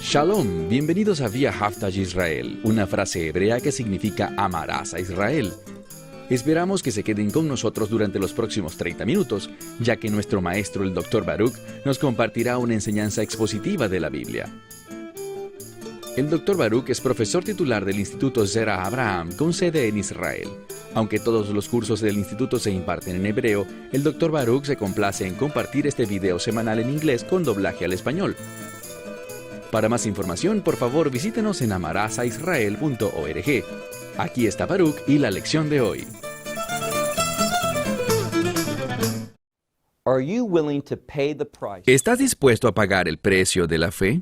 Shalom, bienvenidos a Vía Haftaj Israel, una frase hebrea que significa amarás a Israel. Esperamos que se queden con nosotros durante los próximos 30 minutos, ya que nuestro maestro, el Dr. Baruch, nos compartirá una enseñanza expositiva de la Biblia. El Dr. Baruch es profesor titular del Instituto Zera Abraham, con sede en Israel. Aunque todos los cursos del instituto se imparten en hebreo, el Dr. Baruch se complace en compartir este video semanal en inglés con doblaje al español. Para más información, por favor, visítenos en amarasaisrael.org. Aquí está Baruch y la lección de hoy. ¿Estás dispuesto a pagar el precio de la fe?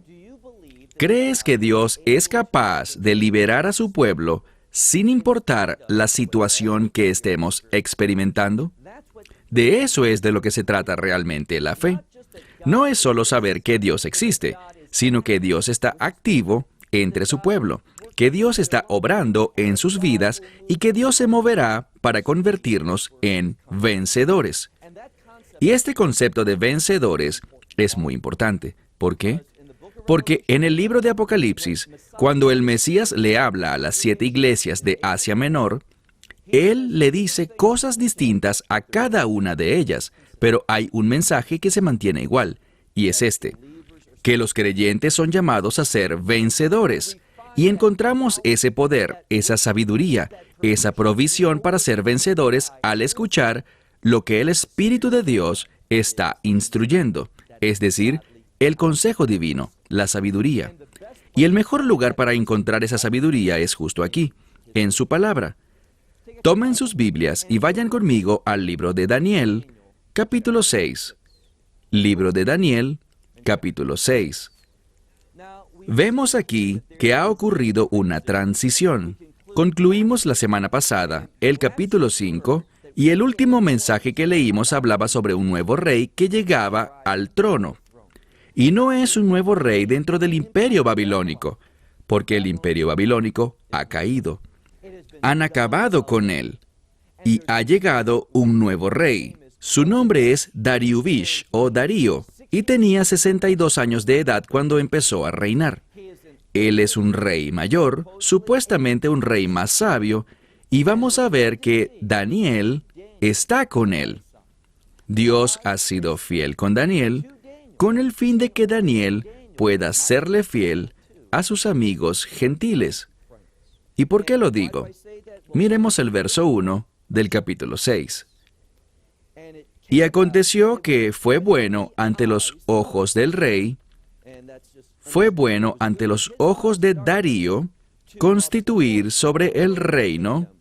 ¿Crees que Dios es capaz de liberar a su pueblo sin importar la situación que estemos experimentando? De eso es de lo que se trata realmente la fe. No es solo saber que Dios existe, sino que Dios está activo entre su pueblo, que Dios está obrando en sus vidas y que Dios se moverá para convertirnos en vencedores. Y este concepto de vencedores es muy importante. ¿Por qué? Porque en el libro de Apocalipsis, cuando el Mesías le habla a las 7 iglesias de Asia Menor, Él le dice cosas distintas a cada una de ellas, pero hay un mensaje que se mantiene igual, y es este: que los creyentes son llamados a ser vencedores. Y encontramos ese poder, esa sabiduría, esa provisión para ser vencedores al escuchar lo que el Espíritu de Dios está instruyendo, es decir, el consejo divino, la sabiduría. Y el mejor lugar para encontrar esa sabiduría es justo aquí, en su palabra. Tomen sus Biblias y vayan conmigo al libro de Daniel, capítulo 6. Libro de Daniel, capítulo 6. Vemos aquí que ha ocurrido una transición. Concluimos la semana pasada el capítulo 5 y el último mensaje que leímos hablaba sobre un nuevo rey que llegaba al trono. Y no es un nuevo rey dentro del imperio babilónico, porque el imperio babilónico ha caído. Han acabado con él y ha llegado un nuevo rey. Su nombre es Dariuvish o Darío, y tenía 62 años de edad cuando empezó a reinar. Él es un rey mayor, supuestamente un rey más sabio, y vamos a ver que Daniel está con él. Dios ha sido fiel con Daniel, con el fin de que Daniel pueda serle fiel a sus amigos gentiles. ¿Y por qué lo digo? Miremos el verso 1 del capítulo 6. Y aconteció que fue bueno ante los ojos del rey, fue bueno ante los ojos de Darío, constituir sobre el reino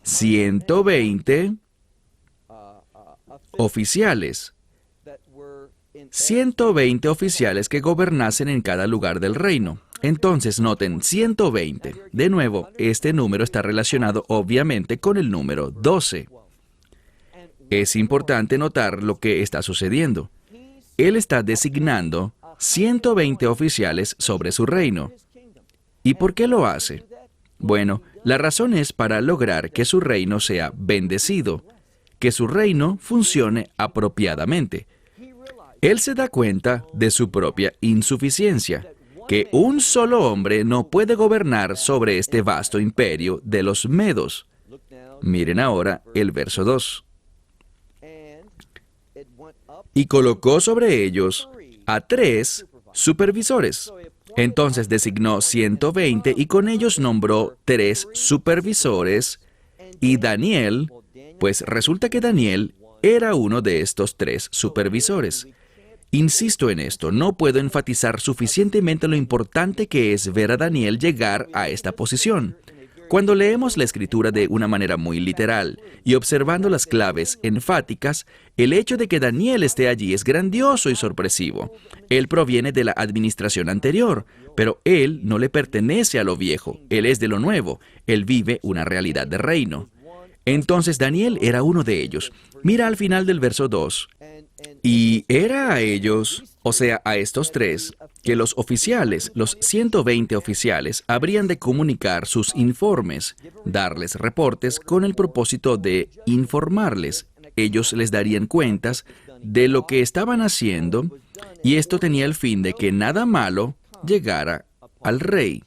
120 oficiales. 120 oficiales que gobernasen en cada lugar del reino. Entonces, noten, 120. De nuevo, este número está relacionado obviamente con el número 12. Es importante notar lo que está sucediendo. Él está designando 120 oficiales sobre su reino. ¿Y por qué lo hace? Bueno, la razón es para lograr que su reino sea bendecido, que su reino funcione apropiadamente. Él se da cuenta de su propia insuficiencia, que un solo hombre no puede gobernar sobre este vasto imperio de los medos. Miren ahora el verso 2. Y colocó sobre ellos a 3 supervisores. Entonces designó 120 y con ellos nombró 3 supervisores. Y Daniel, pues resulta que Daniel era uno de estos 3 supervisores. Insisto en esto, no puedo enfatizar suficientemente lo importante que es ver a Daniel llegar a esta posición. Cuando leemos la Escritura de una manera muy literal y observando las claves enfáticas, el hecho de que Daniel esté allí es grandioso y sorpresivo. Él proviene de la administración anterior, pero él no le pertenece a lo viejo, él es de lo nuevo, él vive una realidad de reino. Entonces Daniel era uno de ellos. Mira al final del verso 2. Y era a ellos, o sea, a estos 3, que los oficiales, los 120 oficiales, habrían de comunicar sus informes, darles reportes con el propósito de informarles. Ellos les darían cuentas de lo que estaban haciendo, y esto tenía el fin de que nada malo llegara al rey.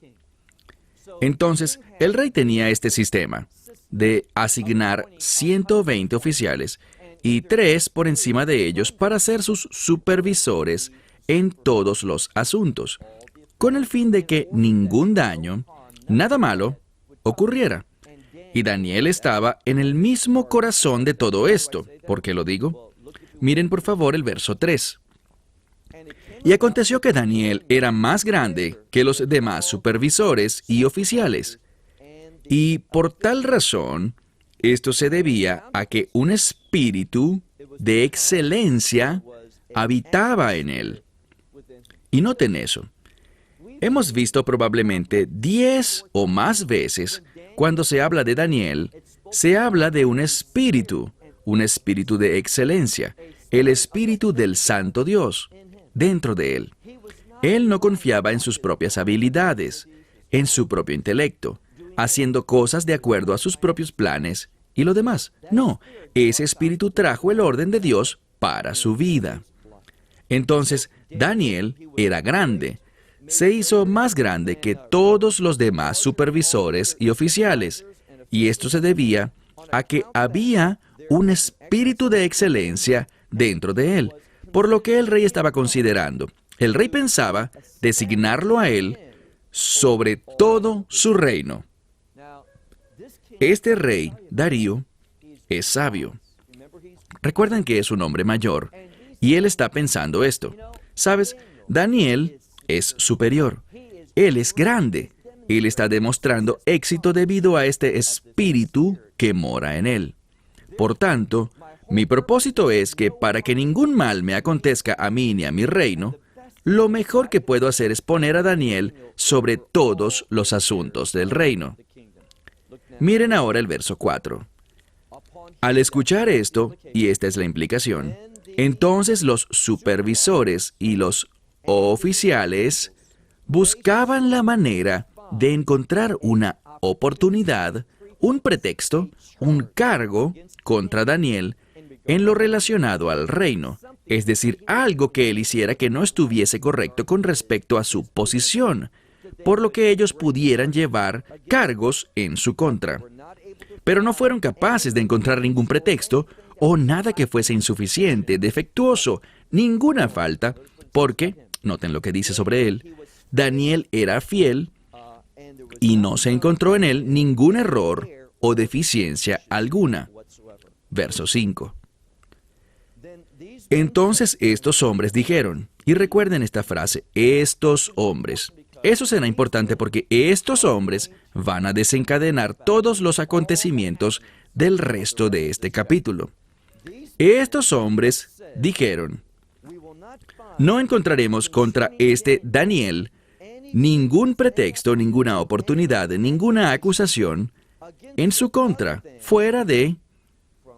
Entonces, el rey tenía este sistema de asignar 120 oficiales y 3 por encima de ellos para ser sus supervisores en todos los asuntos, con el fin de que ningún daño, nada malo, ocurriera. Y Daniel estaba en el mismo corazón de todo esto. ¿Por qué lo digo? Miren por favor el verso 3. Y aconteció que Daniel era más grande que los demás supervisores y oficiales. Y por tal razón, esto se debía a que un espíritu de excelencia habitaba en él. Y noten eso. Hemos visto probablemente 10 o más veces, cuando se habla de Daniel, se habla de un espíritu de excelencia, el espíritu del Santo Dios, dentro de él. Él no confiaba en sus propias habilidades, en su propio intelecto, haciendo cosas de acuerdo a sus propios planes y lo demás. No, ese espíritu trajo el orden de Dios para su vida. Entonces, Daniel era grande. Se hizo más grande que todos los demás supervisores y oficiales, y esto se debía a que había un espíritu de excelencia dentro de él, por lo que el rey estaba considerando. El rey pensaba designarlo a él sobre todo su reino. Este rey, Darío, es sabio. Recuerden que es un hombre mayor, y él está pensando esto. ¿Sabes? Daniel es superior. Él es grande. Él está demostrando éxito debido a este espíritu que mora en él. Por tanto, mi propósito es que para que ningún mal me acontezca a mí ni a mi reino, lo mejor que puedo hacer es poner a Daniel sobre todos los asuntos del reino. Miren ahora el verso 4. Al escuchar esto, y esta es la implicación, entonces los supervisores y los oficiales buscaban la manera de encontrar una oportunidad, un pretexto, un cargo contra Daniel en lo relacionado al reino, es decir, algo que él hiciera que no estuviese correcto con respecto a su posición, por lo que ellos pudieran llevar cargos en su contra. Pero no fueron capaces de encontrar ningún pretexto o nada que fuese insuficiente, defectuoso, ninguna falta, porque, noten lo que dice sobre él, Daniel era fiel y no se encontró en él ningún error o deficiencia alguna. Verso 5. Entonces estos hombres dijeron, y recuerden esta frase, estos hombres. Eso será importante porque estos hombres van a desencadenar todos los acontecimientos del resto de este capítulo. Estos hombres dijeron, no encontraremos contra este Daniel ningún pretexto, ninguna oportunidad, ninguna acusación en su contra, fuera de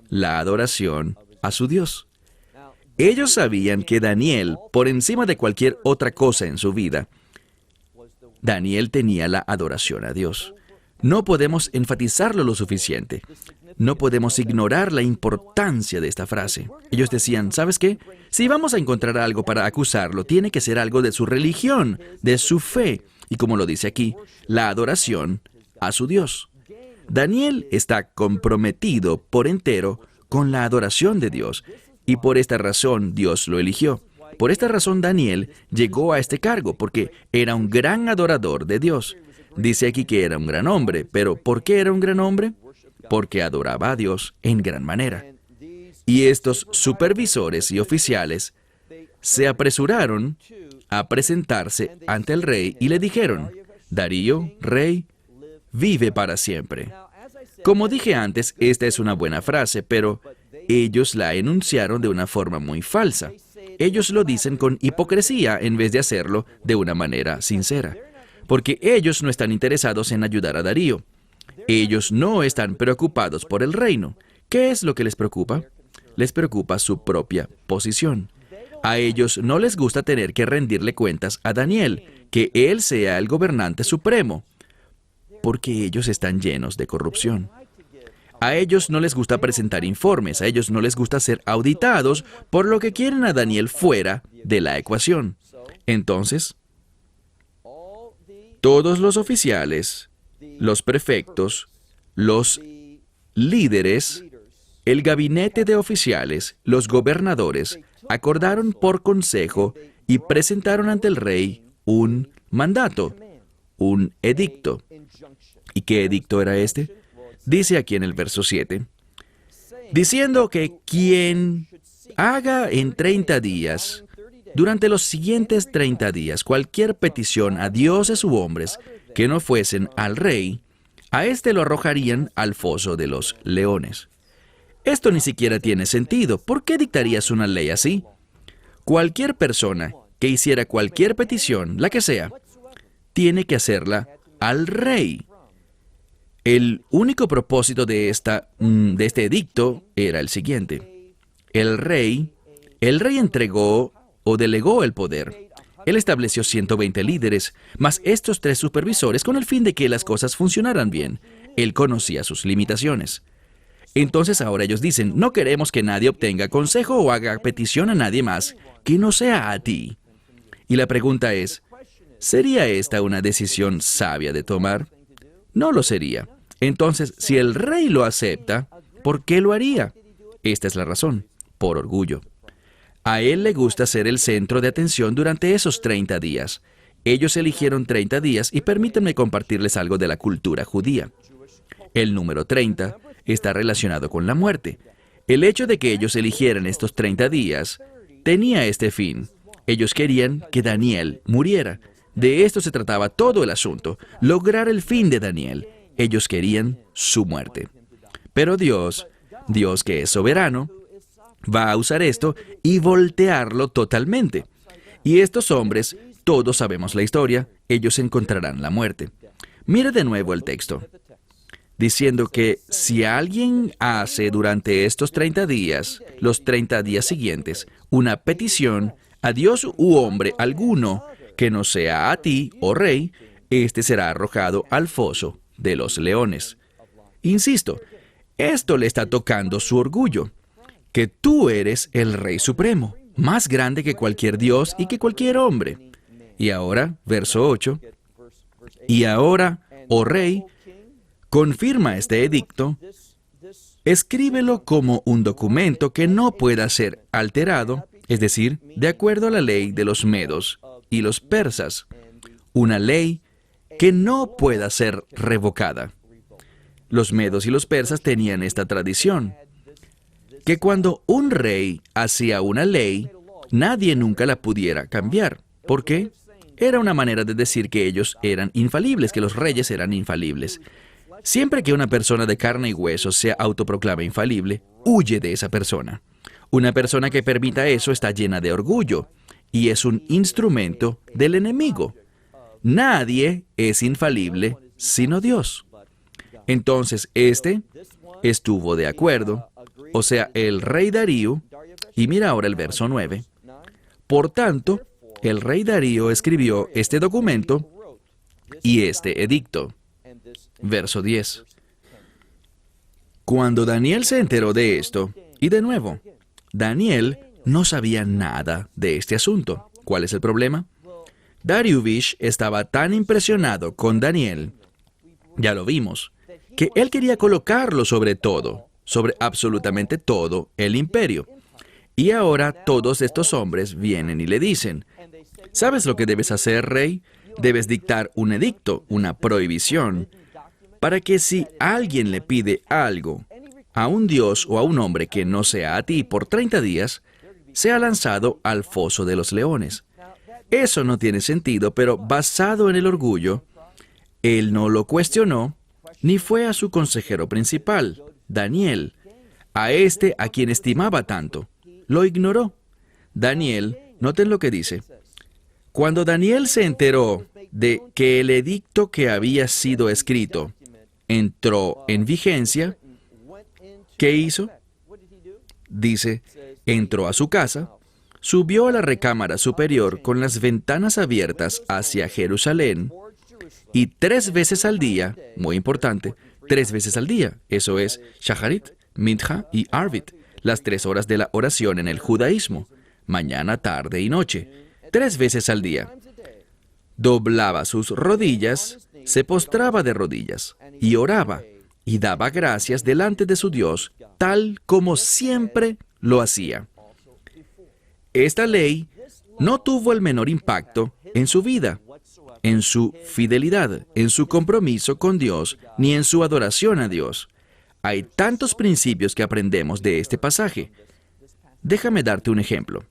la adoración a su Dios. Ellos sabían que Daniel, por encima de cualquier otra cosa en su vida, Daniel tenía la adoración a Dios. No podemos enfatizarlo lo suficiente. No podemos ignorar la importancia de esta frase. Ellos decían, ¿sabes qué? Si vamos a encontrar algo para acusarlo, tiene que ser algo de su religión, de su fe, y como lo dice aquí, la adoración a su Dios. Daniel está comprometido por entero con la adoración de Dios, y por esta razón Dios lo eligió. Por esta razón Daniel llegó a este cargo, porque era un gran adorador de Dios. Dice aquí que era un gran hombre, pero ¿por qué era un gran hombre? Porque adoraba a Dios en gran manera. Y estos supervisores y oficiales se apresuraron a presentarse ante el rey y le dijeron, Darío, rey, vive para siempre. Como dije antes, esta es una buena frase, pero ellos la enunciaron de una forma muy falsa. Ellos lo dicen con hipocresía en vez de hacerlo de una manera sincera. Porque ellos no están interesados en ayudar a Darío. Ellos no están preocupados por el reino. ¿Qué es lo que les preocupa? Les preocupa su propia posición. A ellos no les gusta tener que rendirle cuentas a Daniel, que él sea el gobernante supremo, porque ellos están llenos de corrupción. A ellos no les gusta presentar informes, a ellos no les gusta ser auditados, por lo que quieren a Daniel fuera de la ecuación. Entonces, Todos los oficiales, los prefectos, los líderes, el gabinete de oficiales, los gobernadores, acordaron por consejo y presentaron ante el rey un mandato, un edicto. ¿Y qué edicto era este? Dice aquí en el verso 7, diciendo que quien haga en 30 días, durante los siguientes 30 días, cualquier petición a dioses u hombres que no fuesen al rey, a éste lo arrojarían al foso de los leones. Esto ni siquiera tiene sentido. ¿Por qué dictarías una ley así? Cualquier persona que hiciera cualquier petición, la que sea, tiene que hacerla al rey. El único propósito de este edicto era el siguiente. El rey entregó o delegó el poder. Él estableció 120 líderes, más estos 3 supervisores con el fin de que las cosas funcionaran bien. Él conocía sus limitaciones. Entonces ahora ellos dicen, no queremos que nadie obtenga consejo o haga petición a nadie más que no sea a ti. Y la pregunta es, ¿sería esta una decisión sabia de tomar? No lo sería. Entonces, si el rey lo acepta, ¿por qué lo haría? Esta es la razón, por orgullo. A él le gusta ser el centro de atención durante esos 30 días. Ellos eligieron 30 días y permítanme compartirles algo de la cultura judía. El número 30 está relacionado con la muerte. El hecho de que ellos eligieran estos 30 días tenía este fin. Ellos querían que Daniel muriera. De esto se trataba todo el asunto, lograr el fin de Daniel. Ellos querían su muerte. Pero Dios que es soberano, va a usar esto y voltearlo totalmente. Y estos hombres, todos sabemos la historia, ellos encontrarán la muerte. Mire de nuevo el texto, diciendo que si alguien hace durante estos 30 días, los 30 días siguientes, una petición a Dios u hombre alguno que no sea a ti, oh rey, este será arrojado al foso de los leones. Insisto, esto le está tocando su orgullo, que tú eres el Rey Supremo, más grande que cualquier Dios y que cualquier hombre. Y ahora, verso 8, y ahora, oh Rey, confirma este edicto, escríbelo como un documento que no pueda ser alterado, es decir, de acuerdo a la ley de los medos y los persas, una ley que no pueda ser revocada. Los medos y los persas tenían esta tradición, que cuando un rey hacía una ley, nadie nunca la pudiera cambiar. ¿Por qué? Era una manera de decir que ellos eran infalibles, que los reyes eran infalibles. Siempre que una persona de carne y hueso se autoproclama infalible, huye de esa persona. Una persona que permita eso está llena de orgullo y es un instrumento del enemigo. Nadie es infalible sino Dios. Entonces, estuvo de acuerdo, o sea, el rey Darío, y mira ahora el verso 9. Por tanto, el rey Darío escribió este documento y este edicto. Verso 10. Cuando Daniel se enteró de esto, y de nuevo, Daniel no sabía nada de este asunto. ¿Cuál es el problema? Dariush estaba tan impresionado con Daniel, ya lo vimos, que él quería colocarlo sobre todo, sobre absolutamente todo el imperio. Y ahora todos estos hombres vienen y le dicen, ¿sabes lo que debes hacer, rey? Debes dictar un edicto, una prohibición, para que si alguien le pide algo a un dios o a un hombre que no sea a ti por 30 días, sea lanzado al foso de los leones. Eso no tiene sentido, pero basado en el orgullo, él no lo cuestionó, ni fue a su consejero principal, Daniel, a quien estimaba tanto. Lo ignoró. Daniel, noten lo que dice. Cuando Daniel se enteró de que el edicto que había sido escrito entró en vigencia, ¿qué hizo? Dice, entró a su casa, subió a la recámara superior con las ventanas abiertas hacia Jerusalén, y 3 veces al día, muy importante, 3 veces al día, eso es Shacharit, Mincha y Arvit, las 3 horas de la oración en el judaísmo, mañana, tarde y noche, 3 veces al día. doblaba sus rodillas, se postraba de rodillas y oraba y daba gracias delante de su Dios, tal como siempre lo hacía. Esta ley no tuvo el menor impacto en su vida, en su fidelidad, en su compromiso con Dios, ni en su adoración a Dios. Hay tantos principios que aprendemos de este pasaje. Déjame darte un ejemplo.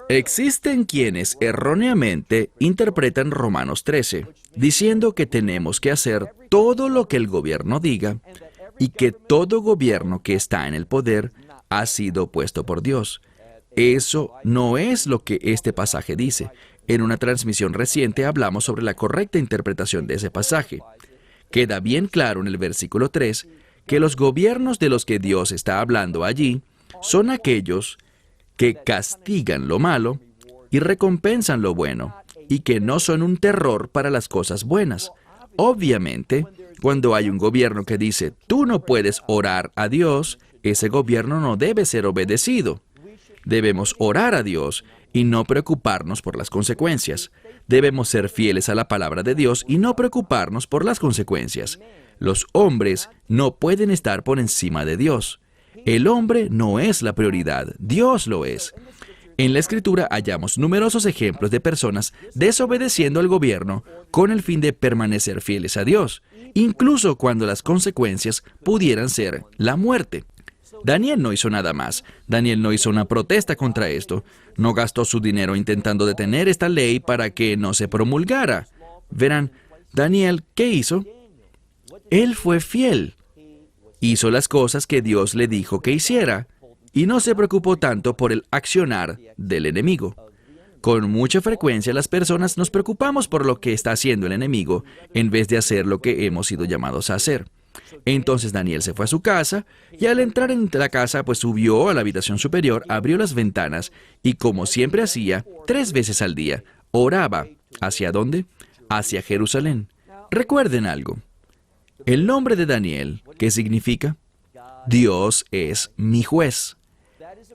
Existen quienes erróneamente interpretan Romanos 13, diciendo que tenemos que hacer todo lo que el gobierno diga y que todo gobierno que está en el poder ha sido puesto por Dios. Eso no es lo que este pasaje dice. En una transmisión reciente hablamos sobre la correcta interpretación de ese pasaje. Queda bien claro en el versículo 3 que los gobiernos de los que Dios está hablando allí son aquellos que castigan lo malo y recompensan lo bueno, y que no son un terror para las cosas buenas. Obviamente, cuando hay un gobierno que dice, tú no puedes orar a Dios, ese gobierno no debe ser obedecido. Debemos orar a Dios y no preocuparnos por las consecuencias. Debemos ser fieles a la palabra de Dios y no preocuparnos por las consecuencias. Los hombres no pueden estar por encima de Dios. El hombre no es la prioridad, Dios lo es. En la Escritura hallamos numerosos ejemplos de personas desobedeciendo al gobierno con el fin de permanecer fieles a Dios, incluso cuando las consecuencias pudieran ser la muerte. Daniel no hizo nada más. Daniel no hizo una protesta contra esto. No gastó su dinero intentando detener esta ley para que no se promulgara. Verán, Daniel, ¿qué hizo? Él fue fiel. Hizo las cosas que Dios le dijo que hiciera y no se preocupó tanto por el accionar del enemigo. Con mucha frecuencia las personas nos preocupamos por lo que está haciendo el enemigo en vez de hacer lo que hemos sido llamados a hacer. Entonces Daniel se fue a su casa y al entrar en la casa pues subió a la habitación superior, abrió las ventanas y como siempre hacía, 3 veces al día, oraba. ¿Hacia dónde? Hacia Jerusalén. Recuerden algo. El nombre de Daniel, ¿qué significa? Dios es mi juez.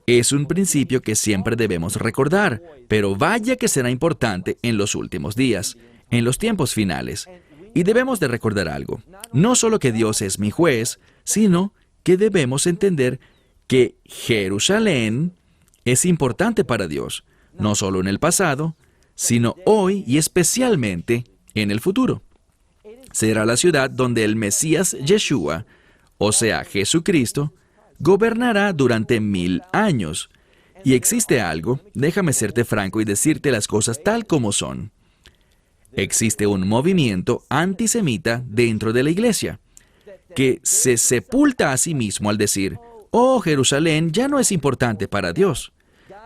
Es un principio que siempre debemos recordar, pero vaya que será importante en los últimos días, en los tiempos finales. Y debemos de recordar algo, no solo que Dios es mi juez, sino que debemos entender que Jerusalén es importante para Dios, no solo en el pasado, sino hoy y especialmente en el futuro. Será la ciudad donde el Mesías Yeshua, o sea, Jesucristo, gobernará durante 1000 años. Y existe algo, déjame serte franco y decirte las cosas tal como son. Existe un movimiento antisemita dentro de la iglesia, que se sepulta a sí mismo al decir, oh, Jerusalén ya no es importante para Dios.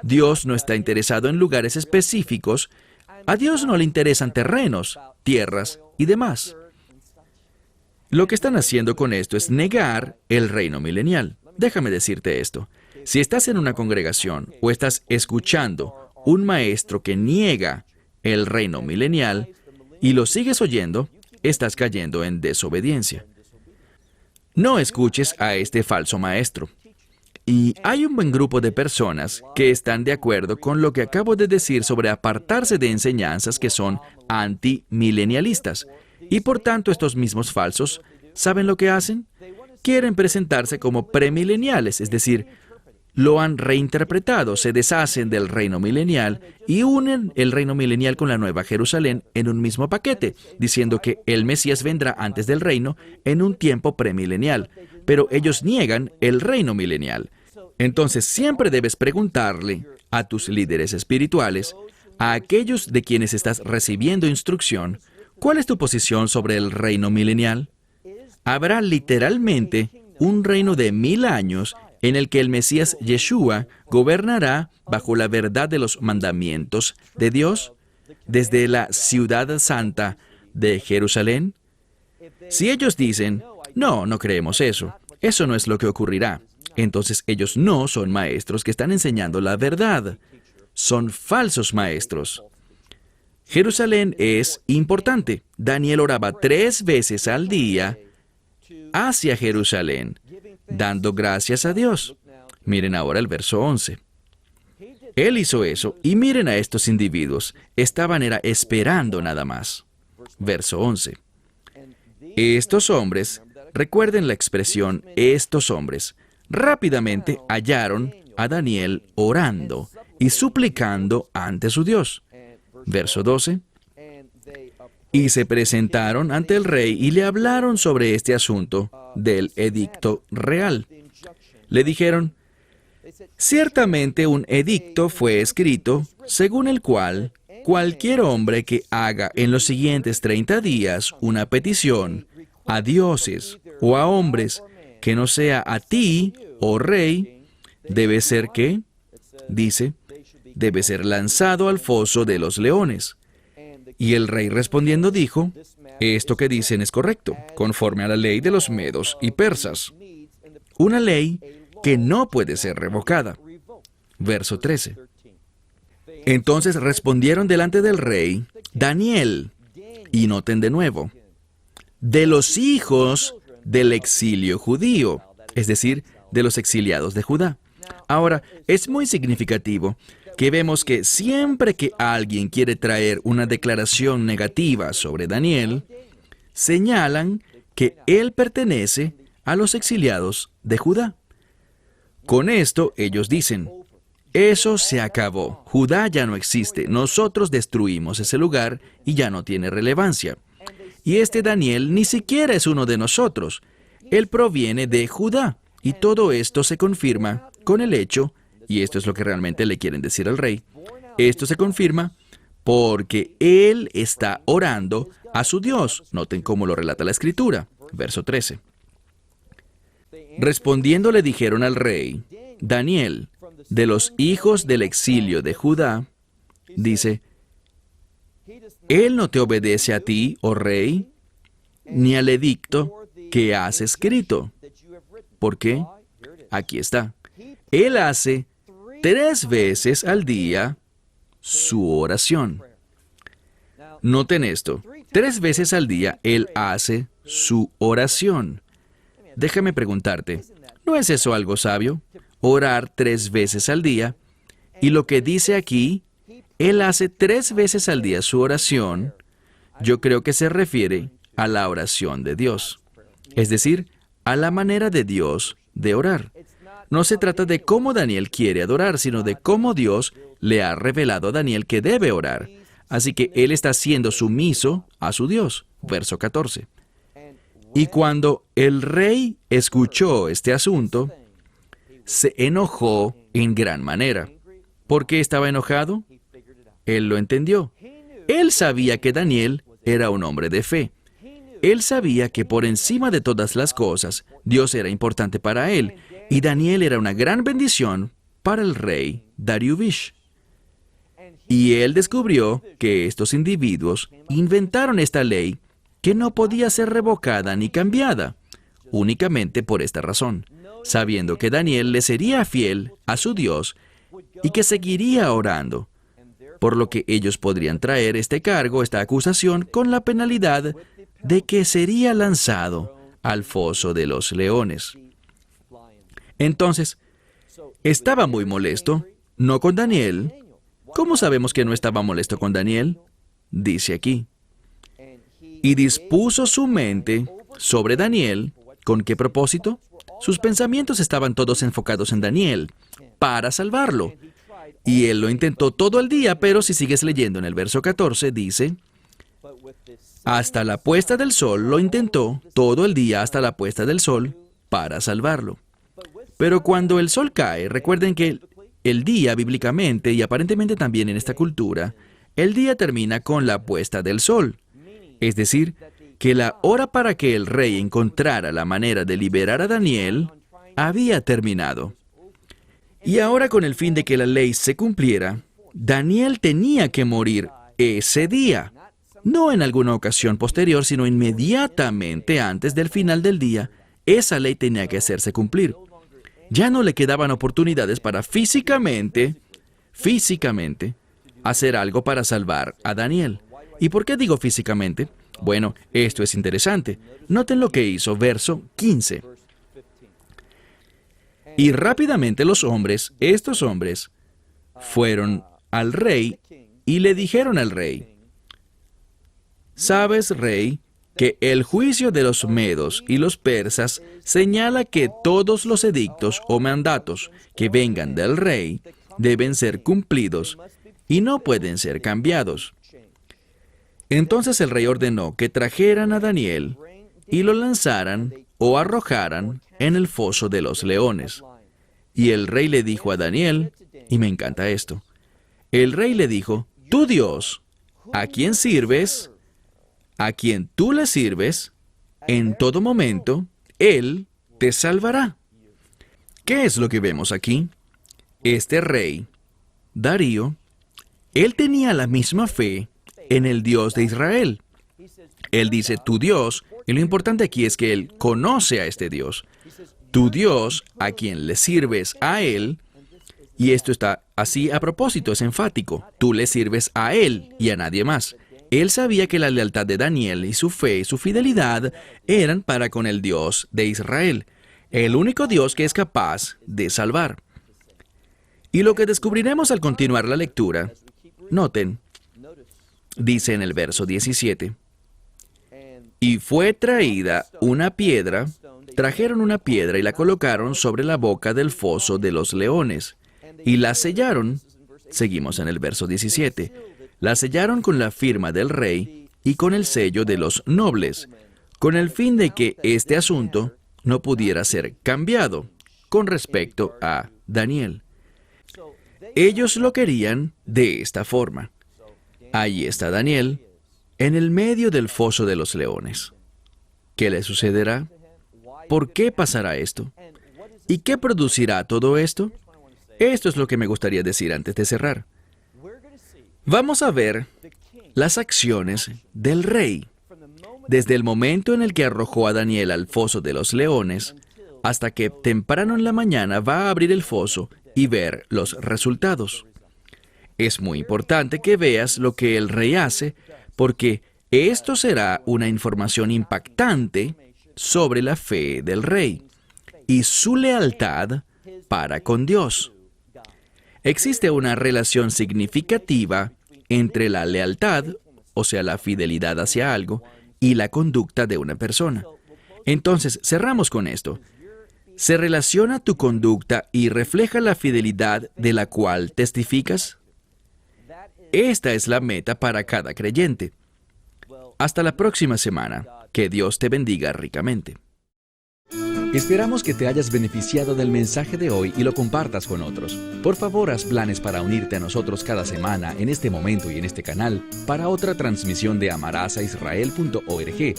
Dios no está interesado en lugares específicos, a Dios no le interesan terrenos, tierras y demás. Lo que están haciendo con esto es negar el reino milenial. Déjame decirte esto. Si estás en una congregación o estás escuchando un maestro que niega el reino milenial y lo sigues oyendo, estás cayendo en desobediencia. No escuches a este falso maestro. Y hay un buen grupo de personas que están de acuerdo con lo que acabo de decir sobre apartarse de enseñanzas que son antimilenialistas. Y por tanto, estos mismos falsos, ¿saben lo que hacen? Quieren presentarse como premileniales, es decir, lo han reinterpretado, se deshacen del reino milenial y unen el reino milenial con la Nueva Jerusalén en un mismo paquete, diciendo que el Mesías vendrá antes del reino en un tiempo premilenial, pero ellos niegan el reino milenial. Entonces siempre debes preguntarle a tus líderes espirituales, a aquellos de quienes estás recibiendo instrucción, ¿cuál es tu posición sobre el reino milenial? Habrá literalmente un reino de 1000 años en el que el Mesías Yeshua gobernará bajo la verdad de los mandamientos de Dios desde la ciudad santa de Jerusalén. Si ellos dicen, no, no creemos eso no es lo que ocurrirá, entonces ellos no son maestros que están enseñando la verdad, son falsos maestros. Jerusalén es importante. Daniel oraba 3 veces al día hacia Jerusalén, dando gracias a Dios. Miren ahora el verso 11. Él hizo eso, y miren a estos individuos. Estaban esperando nada más. Verso 11. Estos hombres, recuerden la expresión, estos hombres, rápidamente hallaron a Daniel orando y suplicando ante su Dios. Verso 12. Y se presentaron ante el rey y le hablaron sobre este asunto del edicto real. Le dijeron, ciertamente un edicto fue escrito, según el cual cualquier hombre que haga en los siguientes 30 días una petición a dioses o a hombres que no sea a ti, oh rey, debe ser ¿qué? Dice, debe ser lanzado al foso de los leones. Y el rey respondiendo dijo, esto que dicen es correcto, conforme a la ley de los medos y persas. Una ley que no puede ser revocada. Verso 13. Entonces respondieron delante del rey, Daniel, y noten de nuevo, de los hijos del exilio judío, es decir, de los exiliados de Judá. Ahora, es muy significativo que vemos que siempre que alguien quiere traer una declaración negativa sobre Daniel, señalan que él pertenece a los exiliados de Judá. Con esto, ellos dicen, eso se acabó, Judá ya no existe, nosotros destruimos ese lugar y ya no tiene relevancia. Y este Daniel ni siquiera es uno de nosotros, él proviene de Judá, y todo esto se confirma con el hecho, y esto es lo que realmente le quieren decir al rey, esto se confirma porque él está orando a su Dios. Noten cómo lo relata la Escritura. Verso 13. Respondiendo le dijeron al rey, Daniel, de los hijos del exilio de Judá, dice, él no te obedece a ti, oh rey, ni al edicto que has escrito. ¿Por qué? Aquí está. Él hace 3 veces al día su oración. Noten esto. 3 veces al día Él hace su oración. Déjame preguntarte, ¿no es eso algo sabio? Orar 3 veces al día. Y lo que dice aquí, Él hace 3 veces al día su oración, yo creo que se refiere a la oración de Dios. Es decir, a la manera de Dios de orar. No se trata de cómo Daniel quiere adorar, sino de cómo Dios le ha revelado a Daniel que debe orar. Así que él está siendo sumiso a su Dios. Verso 14. Y cuando el rey escuchó este asunto, se enojó en gran manera. ¿Por qué estaba enojado? Él lo entendió. Él sabía que Daniel era un hombre de fe. Él sabía que por encima de todas las cosas, Dios era importante para él, y Daniel era una gran bendición para el rey Dariuvish. Y él descubrió que estos individuos inventaron esta ley que no podía ser revocada ni cambiada, únicamente por esta razón, sabiendo que Daniel le sería fiel a su Dios y que seguiría orando, por lo que ellos podrían traer este cargo, esta acusación, con la penalidad de que sería lanzado al foso de los leones. Entonces, estaba muy molesto, no con Daniel. ¿Cómo sabemos que no estaba molesto con Daniel? Dice aquí. Y dispuso su mente sobre Daniel. ¿Con qué propósito? Sus pensamientos estaban todos enfocados en Daniel, para salvarlo. Y él lo intentó todo el día, pero si sigues leyendo en el verso 14, dice, hasta la puesta del sol lo intentó, todo el día hasta la puesta del sol, para salvarlo. Pero cuando el sol cae, recuerden que el día bíblicamente y aparentemente también en esta cultura, el día termina con la puesta del sol. Es decir, que la hora para que el rey encontrara la manera de liberar a Daniel había terminado. Y ahora con el fin de que la ley se cumpliera, Daniel tenía que morir ese día. No en alguna ocasión posterior, sino inmediatamente antes del final del día, esa ley tenía que hacerse cumplir. Ya no le quedaban oportunidades para físicamente, hacer algo para salvar a Daniel. ¿Y por qué digo físicamente? Bueno, esto es interesante. Noten lo que hizo, verso 15. Y rápidamente los hombres, estos hombres, fueron al rey y le dijeron al rey: «¿Sabes, rey, que el juicio de los medos y los persas señala que todos los edictos o mandatos que vengan del rey deben ser cumplidos y no pueden ser cambiados?» Entonces el rey ordenó que trajeran a Daniel y lo lanzaran o arrojaran en el foso de los leones. Y el rey le dijo a Daniel, y me encanta esto, el rey le dijo: «Tu Dios, a quien sirves, a quien tú le sirves, en todo momento, Él te salvará». ¿Qué es lo que vemos aquí? Este rey, Darío, él tenía la misma fe en el Dios de Israel. Él dice «tu Dios», y lo importante aquí es que él conoce a este Dios. Tu Dios, a quien le sirves a Él, y esto está así a propósito, es enfático, tú le sirves a Él y a nadie más. Él sabía que la lealtad de Daniel y su fe y su fidelidad eran para con el Dios de Israel, el único Dios que es capaz de salvar. Y lo que descubriremos al continuar la lectura, noten, dice en el verso 17, «Y fue traída una piedra, trajeron una piedra y la colocaron sobre la boca del foso de los leones, y la sellaron», seguimos en el verso 17, «la sellaron con la firma del rey y con el sello de los nobles, con el fin de que este asunto no pudiera ser cambiado con respecto a Daniel». Ellos lo querían de esta forma. Allí está Daniel, en el medio del foso de los leones. ¿Qué le sucederá? ¿Por qué pasará esto? ¿Y qué producirá todo esto? Esto es lo que me gustaría decir antes de cerrar. Vamos a ver las acciones del rey, desde el momento en el que arrojó a Daniel al foso de los leones, hasta que temprano en la mañana va a abrir el foso y ver los resultados. Es muy importante que veas lo que el rey hace, porque esto será una información impactante sobre la fe del rey y su lealtad para con Dios. Existe una relación significativa entre la lealtad, o sea, la fidelidad hacia algo, y la conducta de una persona. Entonces, cerramos con esto. ¿Se relaciona tu conducta y refleja la fidelidad de la cual testificas? Esta es la meta para cada creyente. Hasta la próxima semana. Que Dios te bendiga ricamente. Esperamos que te hayas beneficiado del mensaje de hoy y lo compartas con otros. Por favor, haz planes para unirte a nosotros cada semana en este momento y en este canal para otra transmisión de amarazaisrael.org.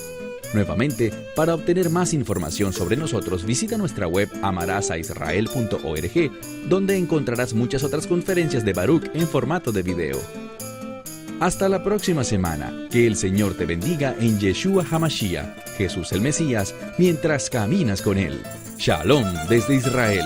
Nuevamente, para obtener más información sobre nosotros, visita nuestra web amarazaisrael.org, donde encontrarás muchas otras conferencias de Baruch en formato de video. Hasta la próxima semana. Que el Señor te bendiga en Yeshua HaMashiach, Jesús el Mesías, mientras caminas con Él. Shalom desde Israel.